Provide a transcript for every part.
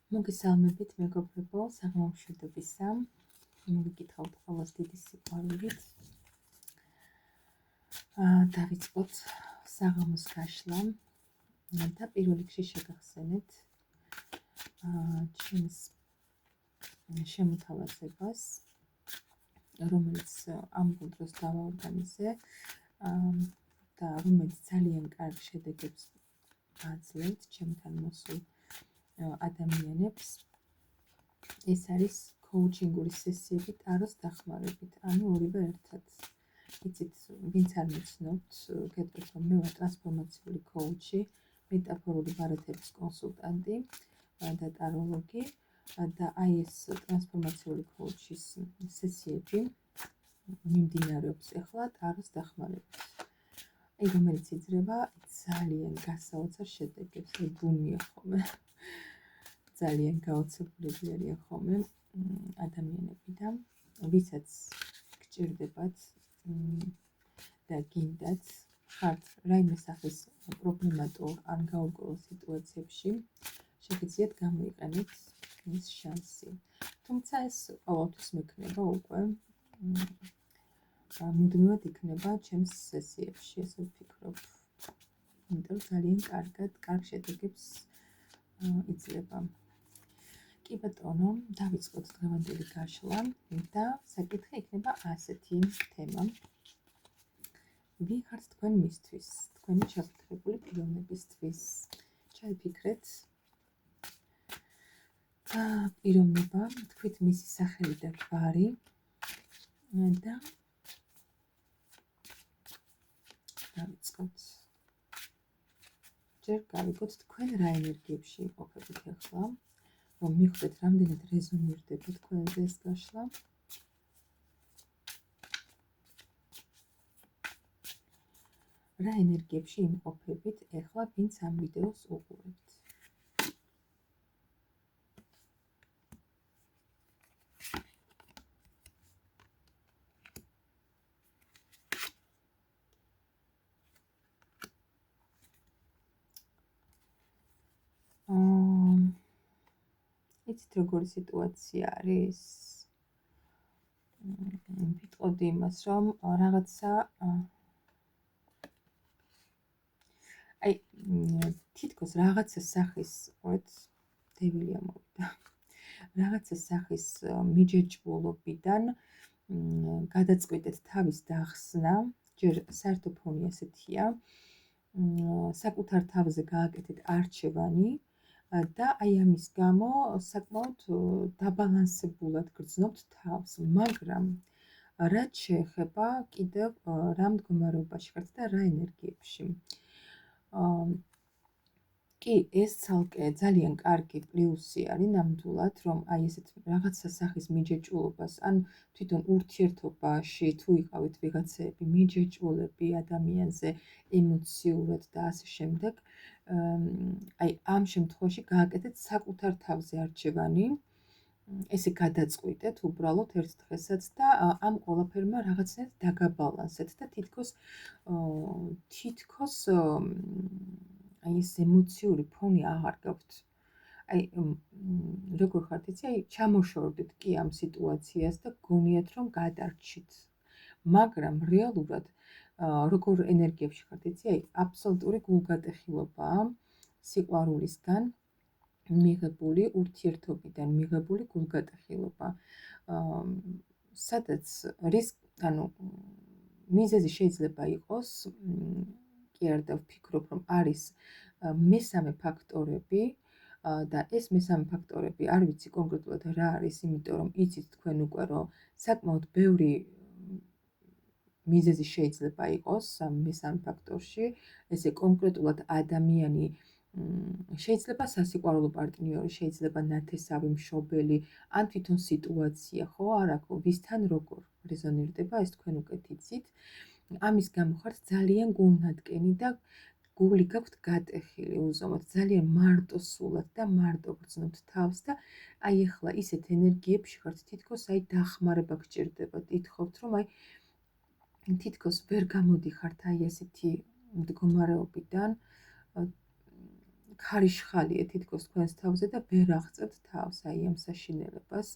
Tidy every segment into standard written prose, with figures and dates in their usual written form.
მოგესალმებით მეგობრებო, საღამომშვიდობისა. მოგიკითხავთ ყოველს დიდი სიყვარულით. დავიწყოთ საღამოს გაშლა და პირველ რიგში შეგახსენეთ ჩემს შემოთავაზებას, რომელიც ამ დღეს დავაორგანიზე და რომელიც ძალიან კარგ შედეგებს აძლევთ ჩემთან მოსულ ადამიანებს. ეს არის კოუჩინგური სესიები ტაროს დახმარებით, ანუ ორივე ერთად. იცით, ვინც არ მიცნობთ, გეტყვით, რომ მე ვარ ტრანსფორმაციული კოუჩი, მეტაფორული ბარათების კონსულტანტი და ტაროლოგი და აი ეს ტრანსფორმაციული კოუჩის სესიები მიმდინარეობს ახლა ტაროს დახმარებით. აი, რომელიც იძლევა ძალიან გასაოცარ შედეგებს, ბუნია ხოლმე. ძალიან გაოცებულები არიან ხოლმე ადამიანები და ვისაც გჭირდებათ და გინდათ ხართ რაიმე სახის პრობლემატურ ან გაურკვეველ სიტუაციებში, შეგიძლიათ გამოიყენოთ ეს შანსი. თუმცა ეს ყოველთვის მექნება უკვე მუდმივად იქნება ჩემს სესიებში, ესე ვფიქრობ. იმიტომ ძალიან კარგ შედეგებს იძლევა. კი ბატონო, დავიწყოთ დღევანდელი გაშლა და საკითხი იქნება ასეთი თემა. ვინ ხართ თქვენ მისთვის, თქვენი ჩაფიქრებული პიროვნებისთვის? ჩაიფიქრეთ და პიროვნება, თქვით მისი სახელი და გვარი და დავიწყოთ. ჯერ გავიგოთ თქვენ რა ენერგიებში იმყოფებით ახლა, რომ მიხვდეთ რამდენად რეზონირდება თქვენზე ეს გაშლა. რა ენერგიებში იმყოფებით ახლა, ვინც ამ ვიდეოს უყურებთ. იცით როგორი სიტუაცია არის? ვიტყოდი იმას, რომ რაღაცა აი თითქოს რაღაცა სახის დევილი ამოვიდა. რაღაცა სახის მიჯეჭვულობიდან გადაწყვეტეთ თავის დახსნა, ჯერ საერთო ფონი ასეთია, საკუთარ თავზე გააკეთეთ არჩევანი და აი ამის გამო საკმაოდ დაბალანსებულად გრძნობთ თავს, მაგრამ რაც შეეხება კიდევ რა მდგომარეობაში ხართ და რა ენერგიებში. კი, ეს ცალკე ძალიან კარგი პლუსი არის ნამდვილად, რომ აი ესეთ რაღაცა სახის მიჯეჭვულობას ან თვითონ ურთიერთობაში თუ იყავით ვიღაცები მიჯეჭვულები ადამიანზე ემოციურად და ასე შემდეგ, აი ამ შემთხვევაში გააკეთეთ საკუთარ თავზე არჩევანი, ესე გადაწყვიტეთ უბრალოდ ერთ დღესაც და ამ ყველაფერმა რაღაცნაირად დაგაბალანსეთ და თითქოს აი ეს ემოციური ფონი აღარ გაქვთ. აი როგორ ხართ იცი, აი ჩამოშორდით კი ამ სიტუაციას და გონიათ რომ გადარჩით. მაგრამ რეალურად როგორ ენერგიებში ხართ იცი, აი აბსოლუტური გულგატეხილობაა სიყვარულისგან მიღებული, ურთიერთობიდან მიღებული გულგატეხილობა. სადაც მიზეზი შეიძლება იყოს, კი არ დავფიქრობ, რომ არის მესამე ფაქტორები და ეს მესამე ფაქტორები არ ვიცი კონკრეტულად რა არის, იმიტომ რომ იცით თქვენ უკვე, რომ საკმაოდ ბევრი მიზეზი შეიძლება იყოს ამ მესამე ფაქტორში, ესე კონკრეტულად ადამიანი შეიძლება სასიყვარულო პარტნიორი, შეიძლება ნათესავი მშობელი, ან თვითონ სიტუაცია, ხო, არა, ვისთან როგორ რეზონირდება, ეს თქვენ უკეთ იცით. ამის გამო ხართ ძალიან გულნადგენი და გული გაქვთ გატეხილი უზომოდ, ძალიან მარტო სულად და მარტო გრძნობთ თავს და აი ახლა ისეთ ენერგიებში ხართ, თითქოს აი დახმარება გჭირდებათ, ითხოვთ, რომ აი თითქოს ვერ გამოდიხართ აი ესეთი მდგომარეობიდან, ქარიშხალია თითქოს თქვენს თავზე და ვერ აღწევთ თავს აი ამ საშინელებას,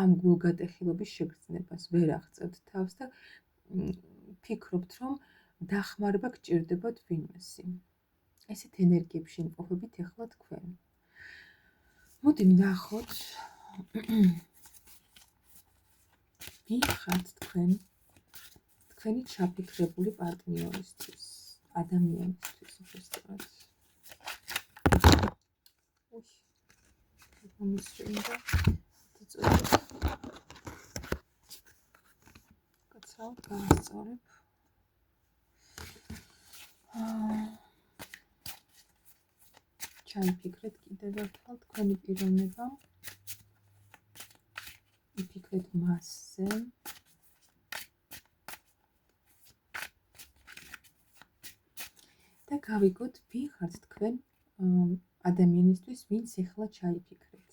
ამ გულგატეხილობის შეგრძნებას, ვერ აღწევთ თავს და ფიქრობთ, რომ დახმარება გჭირდებათ ვინმესი. ესეთ ენერგიებში იმყოფებით ახლა თქვენ. მოდი ვნახოთ ვინ ხართ თქვენ თქვენი ჩაფიქრებული პარტნიორისთვის, ადამიანისთვის უბრალოდ. მომისრენდა წოდება. კაცრავ გაასწორებ. ჩაიფიქრეთ კიდევ ერთხელ თქვენი პიროვნება. იფიქრეთ მასზე. და გავიგოთ ვინ ხართ თქვენ ადამიანისთვის, ვინც ეხლა ჩაიფიქრეთ.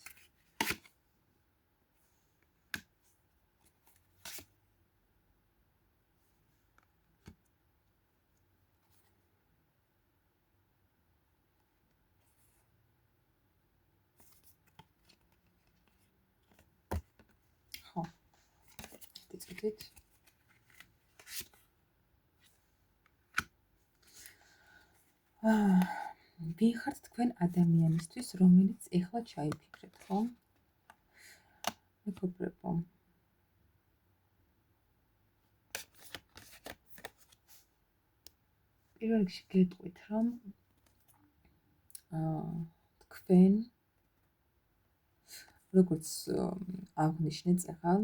ხო. დაწყვეტით. ვინ ხართ თქვენ ადამიანისთვის, რომელიც ეხლა ჩაიფიქრეთ, ხო? მეგობრებო. პირველ რიგში გეტყვით, რომ თქვენ როგორც აღნიშნეთ ახლა,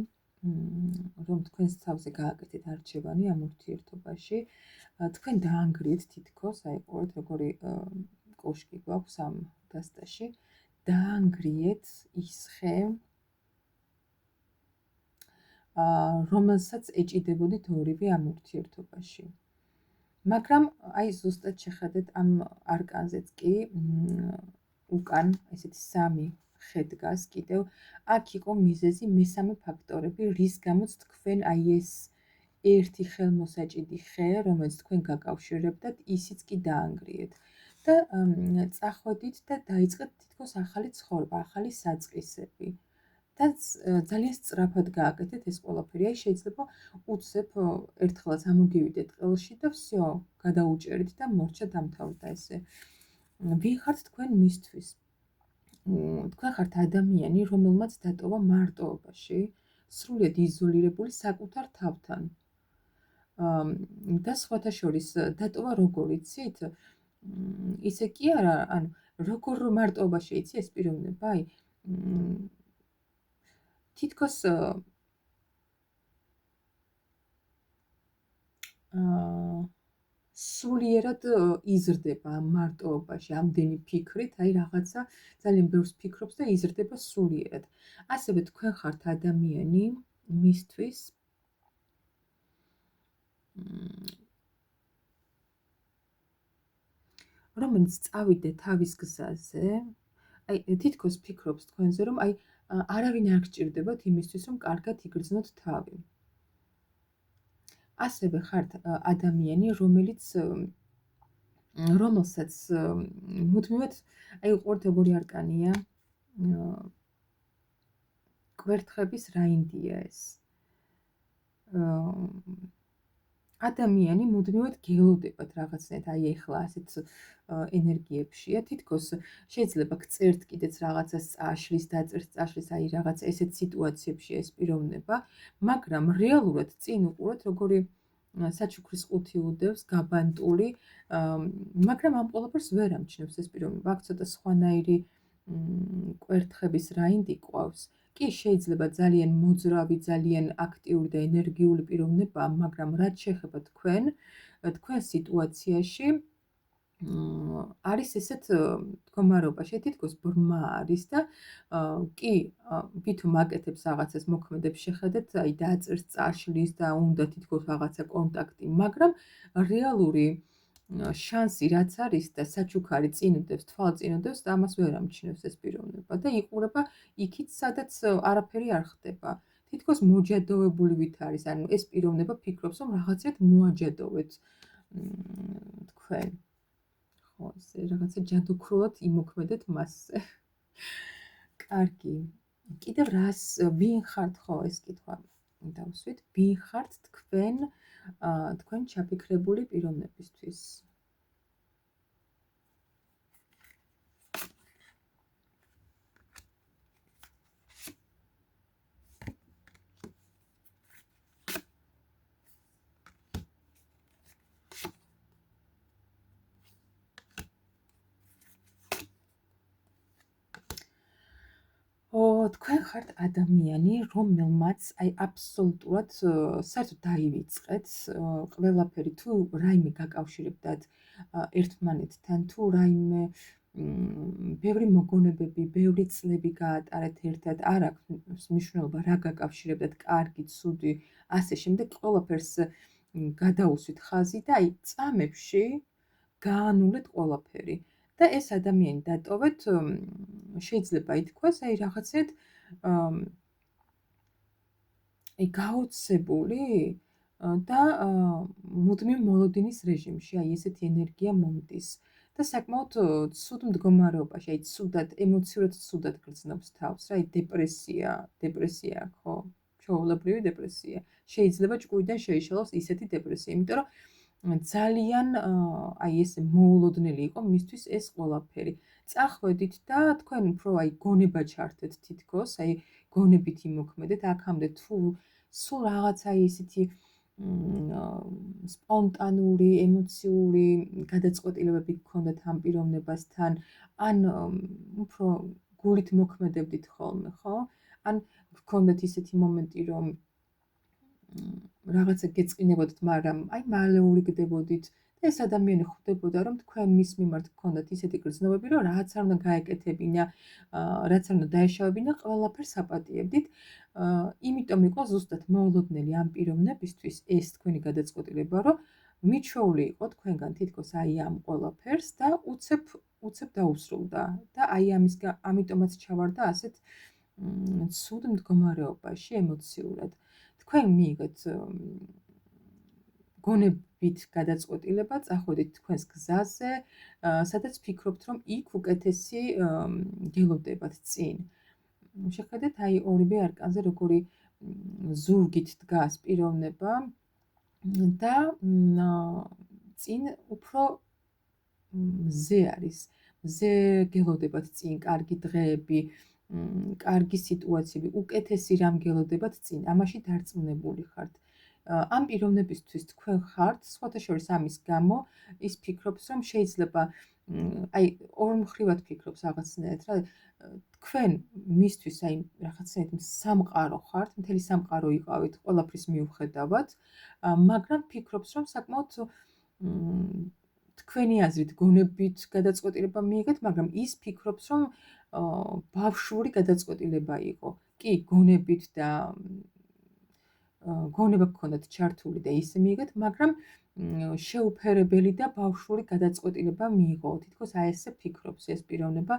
რომ თქვენს თავზე გააკეთეთ არჩევანი ამ ურთიერთობაში, თქვენ დაანგრიეთ თითქოს, აი ყურეთ როგორი კოშკი გვაქვს ამ დასტაში, დაანგრიეთ ის ხე, რომელსაც ეჭიდებოდით ორივე ამ ურთიერთობაში. მაგრამ აი ზუსტად შეხედეთ ამ არკანზეც კი უკან ესეთი სამი ხე დგას კიდევ, აქ იყო მიზეზი მესამე ფაქტორები, რის გამოც თქვენ აი ეს ერთი ხელმოსაჭიდი ხე, რომელიც თქვენ გაკავშირებდათ, ისიც კი დაანგრიეთ. და წახვედით და დაიწყეთ თითქოს ახალი ცხოვრება, ახალი საწყისები. და ძალიან სწრაფად გააკეთეთ ეს ყველაფერი. აი შეიძლება უცებ ერთხელაც ამოგივიდეთ ყელში და всё, გადაუჭერით და მორჩა დამთავრდა ესე. ვინ ხართ თქვენ მისთვის? თქვენ ხართ ადამიანი, რომელმაც დატოვა მარტოობაში, სრულიად იზოლირებული საკუთარ თავთან. და სხვათა შორის დატოვა როგორ იცით? ისე კი არა, ანუ როგორ მარტოობა შეიძლება ეს პიროვნება, აი თითქოს სულიერად იზრდება ამ მარტოობაში, ამდენი ფიქრით, აი რაღაცა ძალიან ბევრს ფიქრობს და იზრდება სულიერად. ასევე თქვენ ხართ ადამიანი მისთვის, რომელიც წავიდა თავის გზაზე, აი თითქოს ფიქრობს თქვენზე, რომ აი არავინ არ გჭირდებათ იმისთვის, რომ კარგად იგრძნოთ თავი. ასევე ხართ ადამიანი, რომელსაც მუდმივად აი უყურეთ როგორი არკანია, კვერთხების რაინდია ეს. ადამიანი მუდმივად გელოდებათ რაღაცნაირად აი ეხლა ასეთ ენერგიებშია, თითქოს შეიძლება გწერთ კიდეც რაღაცას წაშლის, დაწერთ წაშლის, აი რაღაც ესეთ სიტუაციებშია ეს პიროვნება, მაგრამ რეალურად წინ უყურეთ როგორი საჩუქრის ყუთი უდევს, გაბანტული, მაგრამ ამ ყველაფერს ვერ ამჩნევს ეს პიროვნება. აქ ცოტა სხვანაირი კვერთხების რაინდი ყავს. კი, შეიძლება ძალიან მოძრავი, ძალიან აქტიური და ენერგიული პიროვნებაა, მაგრამ რაც შეეხება თქვენ სიტუაციაში არის ესეთ მდგომარეობაში, თითქოს ბრმა არის და კი, ვითომ აკეთებს რაღაცას მოქმედებს შეხედეთ, აი დააწერს წაშლის და უნდა თითქოს რაღაცა კონტაქტი, მაგრამ რეალური შანსი რაც არის და საჩუქარი წინ უდევს, თვალ წინ უდევს და ამას ვერ ამჩნევს ეს პიროვნება და იყურება იქით, სადაც არაფერი არ ხდება. თითქოს მოჯადოვებული ვით არის, ანუ ეს პიროვნება ფიქრობს, რომ რაღაცეთ მოაჯადოვეთ თქვენ. ხო, ესე რაღაცა ჯადოქრულად იმოქმედეთ მასზე. კარგი. კიდევ ვინ ხართ, ხო, ეს კითხვა დავუსვით. ვინ ხართ თქვენ ჩაფიქრებული პიროვნებისთვის? თქვენ ხართ ადამიანი, რომელმაც აბსოლუტურად საერთოდ დაივიწყეთ ყველაფერი, თუ რაიმე გაკავშირებდათ ერთმანეთთან, თუ რაიმე ბევრი მოგონებები, ბევრი წლები გაატარეთ ერთად, არ აქვს მნიშვნელობა რა გაკავშირებდათ, კარგი, ცუდი, ასე შემდეგ, ყველაფერს გადაუსვით ხაზი და წამებში გაანულეთ ყველაფერი. და ეს ადამიანი დატოვეთ, შეიძლება ითქვას, რაღაცეთ გაოცებული და მუდმივ მოლოდინის რეჟიმში, ესეთი ენერგია მომდის და საკმაოდ ცუდ მდგომარეობაში, ცუდად, ემოციურად ცუდად გრძნობს თავს, რა, დეპრესია, ხო, ჩვეულებრივი დეპრესია. შეიძლება ჭკუიდან შეიშალოს ისეთი დეპრესია, იმიტომ რომ ძალიან ეს მოულოდნელი იყო მისთვის ეს ყველაფერი. წახვედით და თქვენ უფრო გონება ჩართეთ თითქოს, გონებით იმოქმედეთ, აქამდე თუ სულ რაღაცა ისეთი სპონტანური, ემოციური გადაწყვეტილებები გქონდათ ამ პიროვნებასთან, ან უფრო გულით მოქმედებდით ხოლმე, ხო? ან გქონდათ ისეთი მომენტი, რომ რაღაცა გეწყინებოდით, მაგრამ მალე ურიგდებოდით და ეს ადამიანი ხვდებოდა, რომ თქვენ მის მიმართ გქონდათ ისეთი გრძნობები, რომ რაც არ უნდა გაეკეთებინა, რაც არ უნდა დაეშავებინა, ყველაფერს აპატიებდით. იმიტომ იყო ზუსტად მოულოდნელი ამ პიროვნებისთვის ეს თქვენი გადაწყვეტილება, რომ მიჩვეული იყო თქვენგან თითქოს ამ ყველაფერს და უცებ დაუსრულდა და ამიტომაც ჩავარდა ასეთ ცუდ მდგომარეობაში ემოციურად. თქვენ მიიღეთ გონებით გადაწყვეტილება, წახვედით თქვენს გზაზე, სადაც ფიქრობთ, რომ იქ უკეთესი გელოდებათ წინ. შეხედეთ, ორივე არკანზე როგორი ზურგით დგას პიროვნება და წინ უფრო მზე არის. მზე გელოდებათ წინ, კარგი დღეები, კარგი სიტუაციები, უკეთესი რამ გელოდებათ წინ, ამაში დარწმუნებული ხართ. ამ პიროვნებისთვის თქვენ ხართ, სხვათა შორის ამის გამო ის ფიქრობს, რომ შეიძლება ორმხრივად ფიქრობს რაღაცნაირად, რა, თქვენ მისთვის რაღაცნაირად სამყარო ხართ, მთელი სამყარო იყავით ყველაფრის მიუხედავად, მაგრამ ფიქრობს, რომ საკმაოდ თქვენი აზრით გონებით გადაწყვეტილება მიიღეთ, მაგრამ ის ფიქრობს, რომ ბავშვური გადაწყვეტილება იყო. კი, გონებით და გონება გქონდათ ჩართული და ისე მიიღეთ, მაგრამ შეუფერებელი და ბავშვური გადაწყვეტილება მიიღო. თითქოს ესე ფიქრობს ეს პიროვნება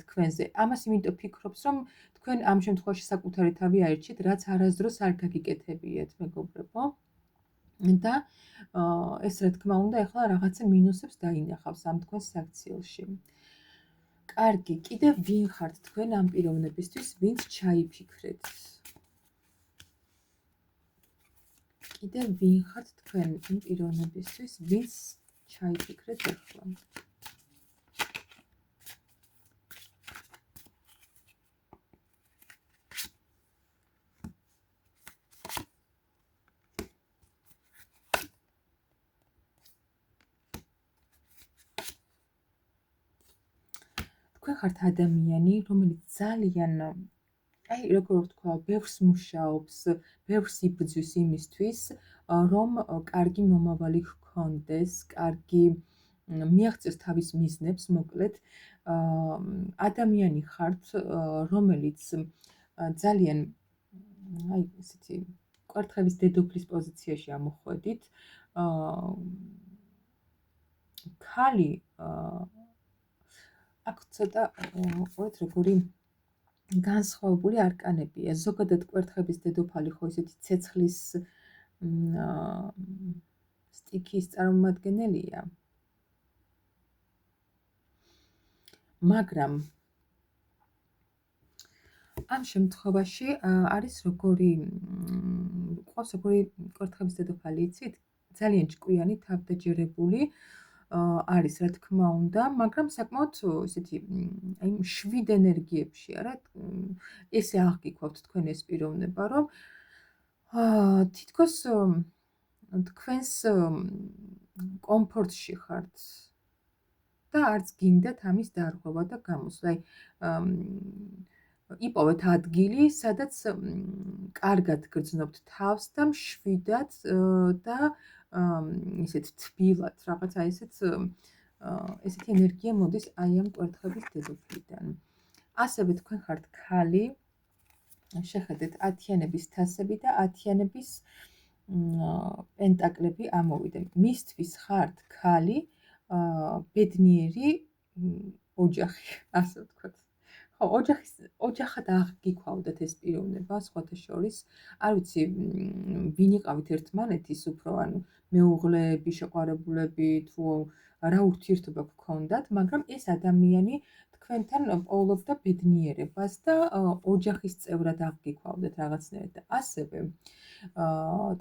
თქვენზე. ამას იმიტომ ფიქრობს, რომ თქვენ ამ შემთხვევაში საკუთარი თავი აერჩით, რაც არასდროს არ გაგიკეთებიათ, მეგობრებო. და ეს რა თქმა უნდა, ახლა რაღაცა მინუსებს დაინახავს ამ თქვენს საქციელში. კარგი, კიდევ ვინ ხართ თქვენ ამ პიროვნებისთვის, ვინც ჩაიფიქრეთ? კიდევ ვინ ხართ თქვენ იმ პიროვნებისთვის, ვინც ჩაიფიქრეთ ახლა? თქვენ ხართ ადამიანი, რომელიც ძალიან როგორ ვთქვა, ბევრს მუშაობს, ბევრს იბრძვის იმისთვის, რომ კარგი მომავალი გქონდეს, კარგი მიაღწიოს თავის მიზნებს, მოკლედ, ადამიანი ხართ, რომელიც ძალიან ესეთი კვერთხების დედოფლის პოზიციაში ამოხვედით, ქალი აქ ცოტა ყურეთ როგორი განსხვავებული არკანებია. ზოგადად კვერთხების დედოფალი ხო ისეთი ცეცხლის სტიქის წარმომადგენელია. მაგრამ ამ შემთხვევაში არის როგორი ყავს როგორი კორთხების დედოფალი იცით? ძალიან ჭკვიანი, თავდაჯერებული არის რა თქმა უნდა, მაგრამ საკმაოდ ესეთი აი შვიდ ენერგიებში არა ესე აღგიქვავთ თქვენ ეს პიროვნება, რომ თითქოს თქვენს კომფორტში ხართ და არც გინდათ ამის დარღვევა და გამოსვლა. იპოვეთ ადგილი, სადაც კარგად გრძნობთ თავს და მშვიდად და ისეთ თბილად, რაღაცა ესეთი ენერგია მოდის აი ამ კვერთხების დედოფლიდან. ასევე თქვენ ხართ ქალი, შეხედეთ 10-იანების თასები და 10-იანების პენტაკლები ამოვიდა. მისთვის ხართ ქალი, ბედნიერი ოჯახი, ასე ვთქვათ. ხო, ოჯახად აღგიქვავდათ ეს პიროვნება, სხვათა შორის. არ ვიცი, ვინ იყავით ერთმანეთის უფრო, ანუ მეუღლეები, შეყვარებულები, თუ რა ურთიერთობა გქონდათ, მაგრამ ეს ადამიანი თქვენთან პოულობდა ბედნიერებას და ოჯახის წევრად აღგიქვავდათ რაღაცნაირად. და ასევე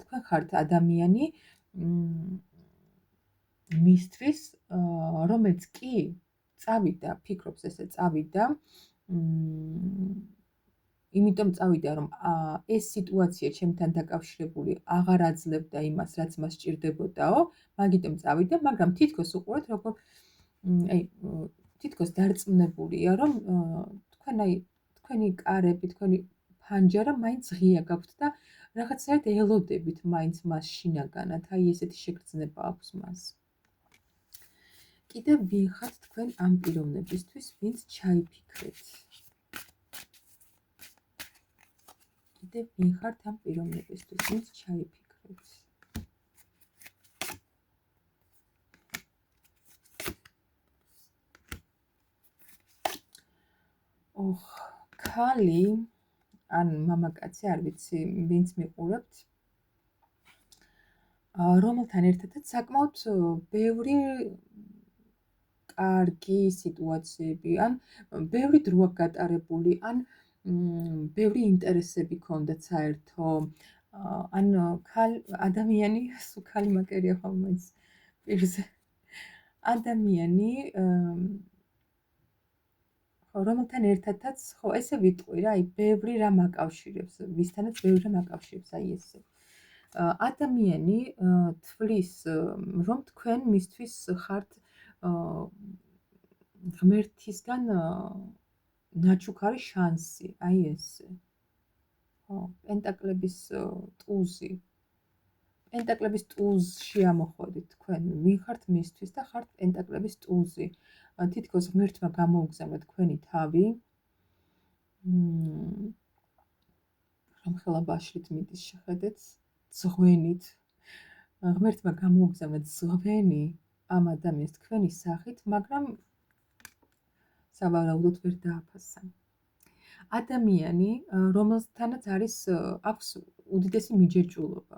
თქვენ ხართ ადამიანი მისთვის, რომელიც კი წავიდა, ფიქრობს ესე წავიდა, იმიტომ წავიდა, რომ ეს სიტუაცია ჩემთან დაკავშირებული აღარ აძლევდა იმას, რაც მას სჭირდებოდაო, მაგიტომ წავიდა, მაგრამ თითქოს უყურეთ, როგორ აი თითქოს დარწმუნებულია, რომ თქვენი კარები, თქვენი ფანჯარა მაინც ღია გაქვთ და რაღაცნაირად ელოდებით მაინც მას შინაგანად, აი ესეთი შეგრძნება აქვს მას. კიდევ ვინ ხართ თქვენ ამ პიროვნებისთვის, ვინც ჩაიფიქრეთ? კიდევ ვინ ხართ ამ პიროვნებისთვის, ვინც ჩაიფიქრეთ? ქალი ან მამაკაცი, არ ვიცი, ვინც მიყურებთ, რომელთან ერთადაც საკმაოდ ბევრი კარგი სიტუაციები, ან ბევრი დრო აქვს გატარებული, ან ბევრი ინტერესები ჰქონდათ საერთო, ან ადამიანი, სულ ქალი მაკერია ხომ მაინც პირზე. ადამიანი, რომელთან ერთადაც, ხო, ესე ვიტყვი რა, აი ბევრი რამ აკავშირებს, ვისთანაც ბევრი რამ აკავშირებს, აი ესე. ადამიანი თვლის, რომ თქვენ მისთვის ხართ ღმერთისგან ნაჩუქარი შანსი, აი ესე. ხო, პენტაკლების ტუზი. პენტაკლების ტუზში ამოხვედით თქვენ, ვინ ხართ მისთვის და ხართ პენტაკლების ტუზი. თითქოს ღმერთმა გამოუგზავნა თქვენი თავი. რამხელა ბაშლით მიდის, შეხედეთ, ძღვენით. ღმერთმა გამოუგზავნა ძღვენი ამ ადამიანს თქვენი სახით, მაგრამ სავარაუდოდ ვერ დააფასა. ადამიანი, რომელთანაც აქვს უდიდესი მიჯეჭულობა.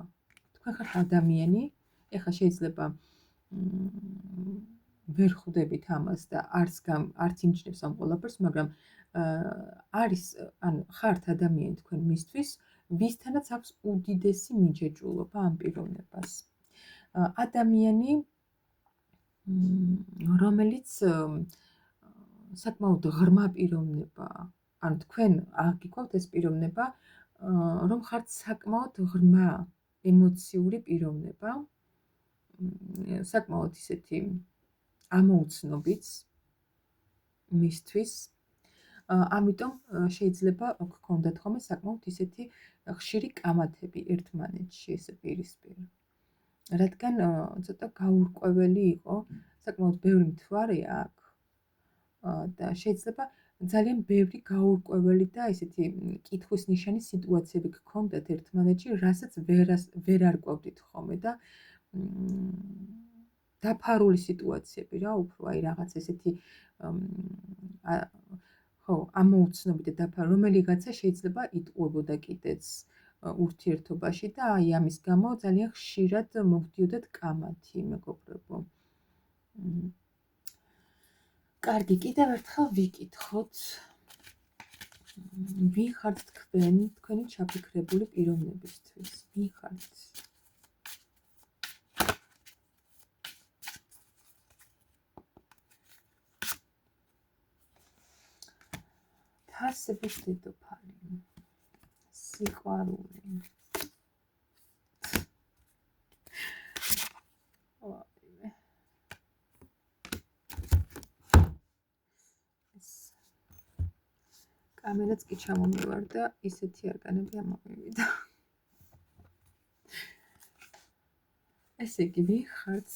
თქვენ ხართ ადამიანი, ეხლა შეიძლება ვერ ხვდებით ამას და არც იმჩნევს ამ ყველაფერს, მაგრამ ანუ ხართ ადამიანი თქვენ მისთვის, ვისთანაც აქვს უდიდესი მიჯეჭულობა ამ პიროვნებას. ადამიანი, რომელიც საკმაოდ ღრმა პიროვნებაა, ანუ თქვენ აღგიქვავთ ეს პიროვნება, რომ ხართ საკმაოდ ღრმა ემოციური პიროვნება, საკმაოდ ისეთი ამოუცნობიც მისთვის. ამიტომ შეიძლება გქონდათ ხოლმე საკმაოდ ისეთი ხშირი კამათები ერთმანეთში, ესე პირისპირ. რადგან ცოტა გაურკვეველი იყო, საკმაოდ ბევრი მთვარე აქვს და შეიძლება ძალიან ბევრი გაურკვეველი და ისეთი კითხვის ნიშანი სიტუაციები გქონდათ ერთმანეთში, რასაც ვერ არკვევდით ხოლმე და დაფარული სიტუაციები რა უფრო, აი რაღაც ესეთი ხო, ამოუცნობი და დაფარული, რომელიღაცა შეიძლება იტყუებოდა კიდეც ურთიერთობაში და აი ამის გამო ძალიან ხშირად მოვდიოდათ კამათი, მეგობრებო. კარგი, კიდევ ერთხელ ვიკითხოთ. ვინ ხართ თქვენ, თქვენი ჩაფიქრებული პიროვნებისთვის? ვინ ხართ? თასების დედოფალი. სიყვარული. კამერაც კი ჩამომივარ და ისეთი არკანები ამომივიდა. ესე იგი, ვინ ხართ?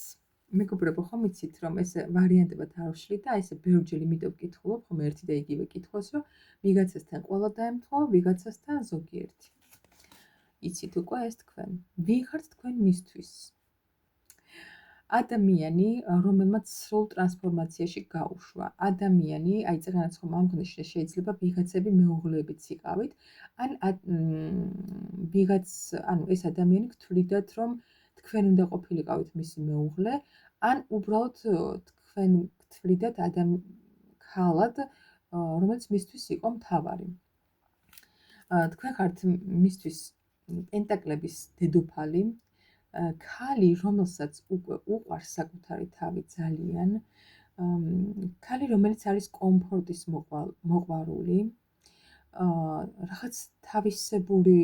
მეგობრებო, ხომ იცით, რომ ეს ვარიანტებად არ ვშლით და ესე ბევრჯერ იმიტომ ვკითხულობ, ხომ ერთი და იგივე კითხვას, რომ ვიღაცასთან ყველა დაემთხვა, ვიღაცასთან ზოგიერთი. იცით უკვე ეს თქვენ. ვინ ხართ თქვენ მისთვის? ადამიანი, რომელმაც სრულ ტრანსფორმაციაში გაუშვა. ადამიანი, აი წეგანაც ხომ ამღნიშნე, შეიძლება ვიღაცები მეუღლეებიც იყავით, ან ეს ადამიანი გთვლიდათ, რომ თქვენ უნდა ყოფილიყავით მისი მეუღლე, ან უბრალოდ თქვენ გთვლიდათ ქალად, რომელიც მისთვის იყო მთავარი. თქვენ ხართ მისთვის პენტაკლების დედოფალი, ქალი, რომელსაც უკვე უყვარს საკუთარი თავი ძალიან, ქალი, რომელიც არის კომფორტის მოყვარული, რაღაც თავისებური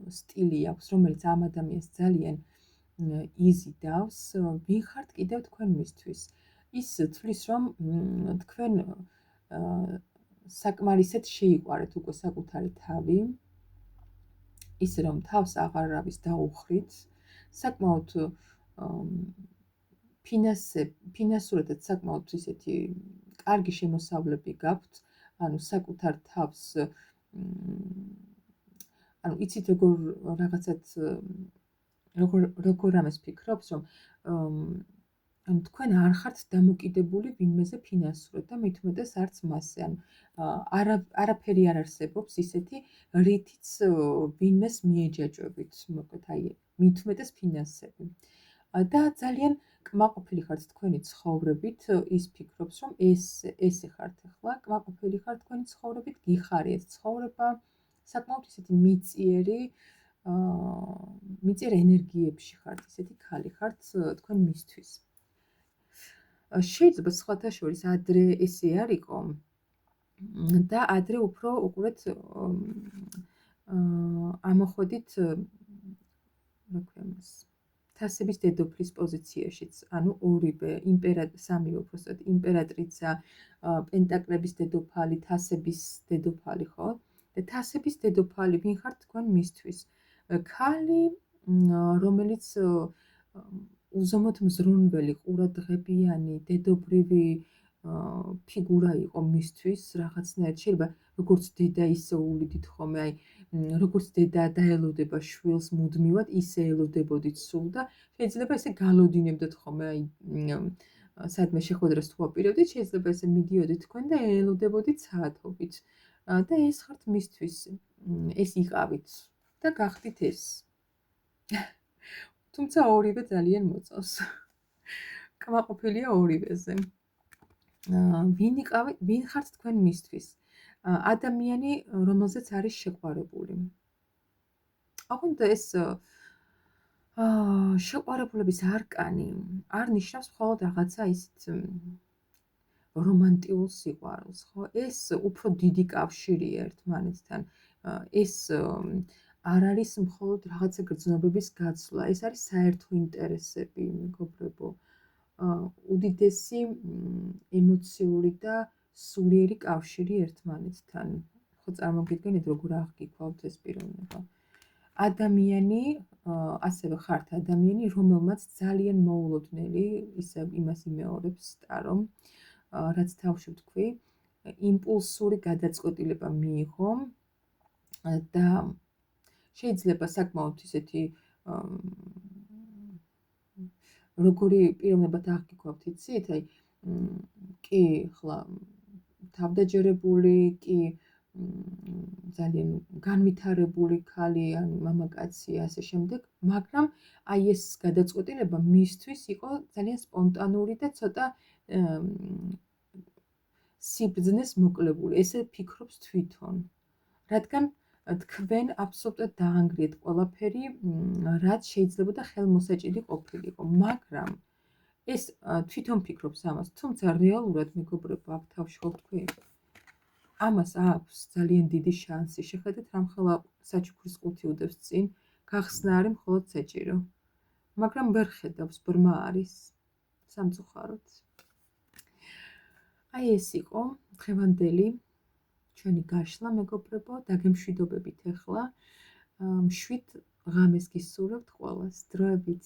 სტილი აქვს, რომელიც ამ ადამიანს ძალიან იზიდავს. ვინ ხართ კიდევ თქვენ მისთვის? ის თვლის, რომ თქვენ საკმარისად შეიყვარეთ უკვე საკუთარი თავი, ისე რომ თავს აღარავის დაუხრით, საკმაოდ ფინანსურადაც საკმაოდ ისეთი კარგი შემოსავლები გაქვთ, ანუ საკუთარ თავს, ანუ იცით როგორ რაღაცად როგორ ამას ფიქრობს, რომ თქვენ არ ხართ დამოკიდებული ვინმეზე ფინანსურად და მით უმეტეს არც მასზე, ანუ არაფერი არ არსებობს ისეთი, რითიც ვინმეს მიეჯაჭვებით, მოკლედ აი მით უმეტეს ფინანსები. და ძალიან კმაყოფილი ხართ თქვენი ცხოვრებით, ის ფიქრობს, რომ ესე ხართ ახლა, კმაყოფილი ხართ თქვენი ცხოვრებით, გიხარიეთ ცხოვრება, საკმაოდ ისეთი მიწიერ ენერგიებში ხართ, ისეთი ქალი ხართ თქვენ მისთვის. შეიძლება სხვათა შორის ადრე ესე არ იყო და ადრე უფრო უყურეთ ამოხვედით, რა ქვია მას, თასების დედოფლის პოზიციაშიც, ანუ ორივე სამივე უბრალოდ იმპერატრიცა, პენტაკლების დედოფალი, თასების დედოფალი, ხო? და თასების დედოფალი ვინ ხართ თქვენ მისთვის? ქალი, რომელიც უზომოდ მზრუნველი, ყურადღებიანი, დედობრივი ფიგურა იყო მისთვის, რაღაცნაირად შეიძლება როგორც დედა ისე უვლიდით ხოლმე, აი როგორც დედა დაელოდება შვილს მუდმივად, ისე ელოდებოდით სულ და შეიძლება ესე გალოდინებდეთ ხოლმე, აი სადმე შეხვედრას თუ აპირებდით, შეიძლება ესე მიდიოდით თქვენ და ელოდებოდით საათობით. და ეს ხართ მისთვის, ეს იყავით და გახდით ეს. თუმცა ორივე ძალიან მოწონს. კმაყოფილია ორივეზე. ვინ ხართ თქვენ მისთვის? ადამიანი, რომელზეც არის შეყვარებული. ოღონდ ეს შეყვარებულების არკანი არ ნიშნავს მხოლოდ რაღაცა ისეთ რომანტიულ სიყვარულს, ხო? ეს უფრო დიდი კავშირია ერთმანეთთან. ეს არ არის მხოლოდ რაღაცა გრძნობების გაცვლა, ეს არის საერთო ინტერესები, მეგობრებო. უდიდესი ემოციური და სულიერი კავშირი ერთმანეთთან. ხო წარმოგიდგენთ, როგორ აღგიქვავთ ეს პიროვნება. ადამიანი, ასევე ხართ ადამიანი, რომელმაც ძალიან მოულოდნელი, ისევ იმას იმეორებს ტარო, რაც თავში ვთქვი, იმპულსური გადაწყვეტილება მიიღო და შეიძლება საკმაოდ ისეთი როგორი პიროვნებად აღგიქვავთ, იცით? აი კი ხლა თავდაჯერებული, კი ძალიან განვითარებული ქალი ან მამაკაცი ასე შემდეგ, მაგრამ აი ეს გადაწყვეტილება მისთვის იყო ძალიან სპონტანური და ცოტა სიბრძნეს მოკლებული, ესე ფიქრობს თვითონ. რადგან თქვენ აბსოლუტურად დაანგრიეთ ყველაფერი, რაც შეიძლებოდა ხელმოსაჭიდი ყოფილიყო, მაგრამ ეს თვითონ ფიქრობს ამას, თუმცა რეალურად მეგობრებო, აქ თავში ხო ვთქვი, ამას აქვს ძალიან დიდი შანსი. შეხედეთ, რამხელა საჩუქრის ყუთი უდევს წინ, გახსნა არის მხოლოდ საჭირო. მაგრამ ვერ ხედავს, ბრმა არის სამწუხაროდ. აი ეს იყო დღევანდელი ჩვენი გაშლა, მეგობრებო, დაგემშვიდობებით ახლა. მშვიდ ღამეს გისურვებთ ყველას. დროებით.